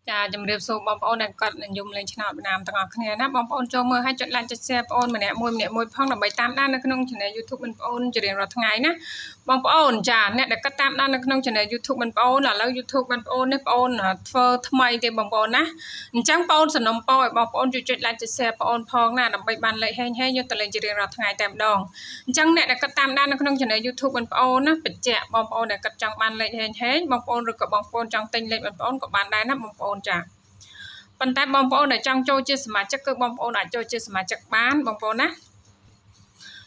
ចាជំរាបសួរបងប្អូនដែលគាត់និយមលេងឆ្នោតតាមទាំងអស់គ្នាណាបងប្អូនចូលមើលឲ្យចុច like ចុច share បងប្អូនម្នាក់មួយផងដើម្បីតាមដាននៅក្នុង channel YouTube បងប្អូនជារៀងរាល់ថ្ងៃណាបងប្អូនចាអ្នកដែលគាត់តាមដាននៅក្នុង channel YouTube បងប្អូនឥឡូវ YouTube បងប្អូននេះបងប្អូនធ្វើថ្មីទេបងប្អូនណាអញ្ចឹងបងប្អូនសំណុំពរឲ្យបងប្អូនជួយចុច like ចុច share បងប្អូនផងណាដើម្បីបានលេខហេងយកទៅលេងជារៀងរាល់ថ្ងៃតែម្ដងអញ្ចឹងអ្នកដែលគាត់តាមដាននៅក្នុង channel YouTube បងប្អូនណាបញ្ជាក់បងប្អូនដែលគាត់ចង់បានលេខហេងបងប្អូនឬក៏បងប្អូនចង់ទិញលេខបងប្អូនក៏បានដែរណាបងប្អូនចាប៉ុន្តែបងប្អូនដែលចង់ចូលជាសមាជិកគឺបងប្អូនអាចចូលជាសមាជិកបានបងប្អូនណា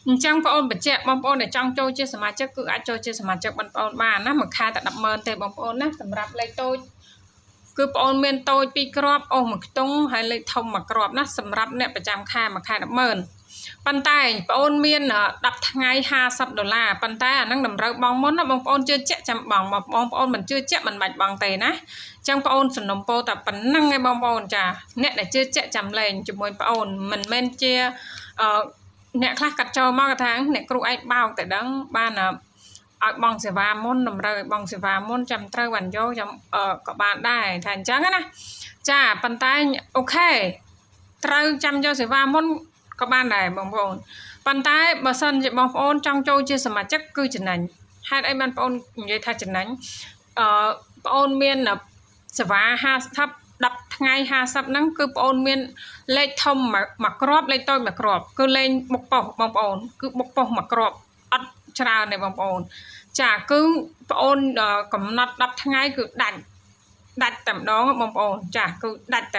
អញ្ចឹងបងប្អូនបញ្ជាក់បងប្អូនដែលចង់ចូលជាសមាជិកគឺអាចចូលជាសមាជិកបងប្អូនបានណាមួយខែតែ 100000 ទេបងប្អូនណាសម្រាប់លេខតូចគឺបងប្អូនមានតូច2គ្រាប់អូសមួយខ្ទង់ហើយលេខធំមួយគ្រាប់ណាសម្រាប់អ្នកប្រចាំខែមួយខែ 100000ប៉ុន្តែបងប្អូនមាន10ថ្ងៃ$50ប៉ុន្តែអានឹងតម្រូវបងមុនណាបងប្អូនជឿជាក់ចាំបងប្អូនមិនជឿជាក់មិនបាច់បងទេណាអញ្ចឹងបងប្អូនសំណុំពរតែប៉ុណ្្នឹងឯងបងប្អូនចាអ្នកដែលជឿជាក់ចាំលេងជាមួយបងប្អូនមិនមែនជាអ្នកខ្លះកាត់ចូលមកថាអ្នកគ្រូឯងបោកតែដឹងបានឲ្យបងសេវាមុនតម្រូវឲ្យបងសេវាមុនចាំត្រូវបានយកចាំក៏បានដែរថាអញ្ចឹងណាចាប៉ុន្តែអូខេត្រូវចាំយកសេវាមុនក៏បានដែរបងប្អូនប៉ុន្តែបើសិនជាបងប្អូនចង់ចូលជាសមាជិកគឺចំណេញហេតុអីបានបងប្អូននិយាយថាចំណេញបងប្អូនមានសេវា50 10ថ្ងៃ50ហ្នឹងគឺបងប្អូនមានលេខធំមួយគ្រាប់លេខតូចមួយគ្រាប់គឺលេងបុកប៉ុសបងប្អូនគឺបុកប៉ុសមួយគ្រាប់អត់ច្រើនទេបងប្អូនចាគឺបងប្អូនកំណត់10ថ្ងៃគឺដាច់តែម្ដងបងប្អូនចាគឺដាច់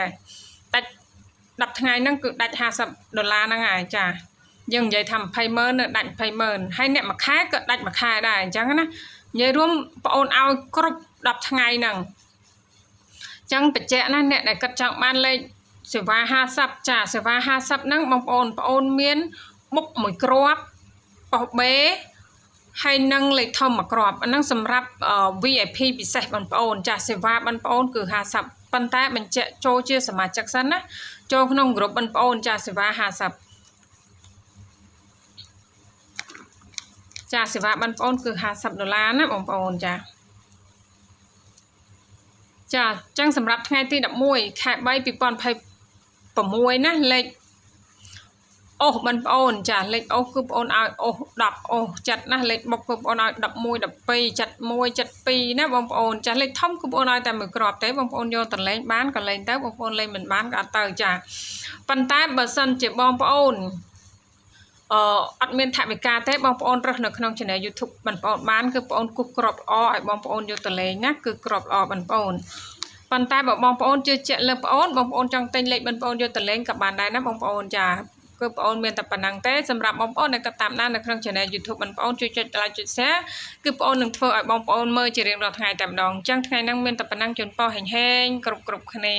10ថ្ងៃហ្នឹងគឺដាច់$50ហ្នឹងហើយចាយើងនិយាយថា200,000នៅដាច់200,000ហើយអ្នកមួយខែក៏ដាច់មួយខែដែរអញ្ចឹងណានិយាយរួមបងអូនឲ្យគ្រប់10ថ្ងៃហ្នឹងអញ្ចឹងបញ្ជាក់ណាអ្នកដែលគាត់ចង់បានលេខសេវា50ចាសេវា50ហ្នឹងបងប្អូនមានបុកមួយគ្រាប់ប៉ុស B ហើយនឹងលេខធំមួយគ្រាប់អាហ្នឹងសម្រាប់ VIP ពិសេសបងប្អូនចាសេវាបងប្អូនគឺ50ប៉ុន្តែបញ្ជាក់ចូលជាសមាជិកសិនណាចូលក្នុងក្រុមបងប្អូនចាសេវា50ចាសេវាបងប្អូនគឺ$50ណាបងប្អូនចាអញ្ចឹងសម្រាប់ថ្ងៃទី11ខែ3 2026ណាលេខអូសបងប្អូនចាលេខអូសគឺបងប្អូនឲ្យអូស10អូស7ណាលេខបុកគឺបងប្អូនឲ្យ11 12 71 72ណាបងប្អូនចាលេខធំគឺបងប្អូនឲ្យតែមួយគ្រាប់ទេបងប្អូនយកតលេងបានក៏លេងទៅបងប្អូនលេងមិនបានក៏អត់ទៅចាប៉ុន្តែបើសិនជាបងប្អូនអត់មានថវិកាទេបងប្អូនរើសនៅក្នុង channel YouTube បងប្អូនបានគឺបងប្អូនគូសគ្រាប់ល្អឲ្យបងប្អូនយកតលេងណាគឺគ្រាប់ល្អបងប្អូនប៉ុន្តែបើបងប្អូនជឿជាក់លើបងប្អូនចង់ទិញលេខបងប្អូនយកតលេងក៏បានដែរណាបងប្អូនចាគឺបងប្អូនមានតែប៉ុណ្ណឹងទេសម្រាប់បងប្អូនដែលតាមដាននៅក្នុង channel YouTube បងប្អូនជួយចុច like ចុច share គឺបងប្អូននឹងធ្វើឲ្យបងប្អូនមើលជារៀងរាល់ថ្ងៃតែម្ដងអញ្ចឹងថ្ងៃហ្នឹងមានតែប៉ុណ្ណឹងជូនពរហេងៗគ្រប់គ្នា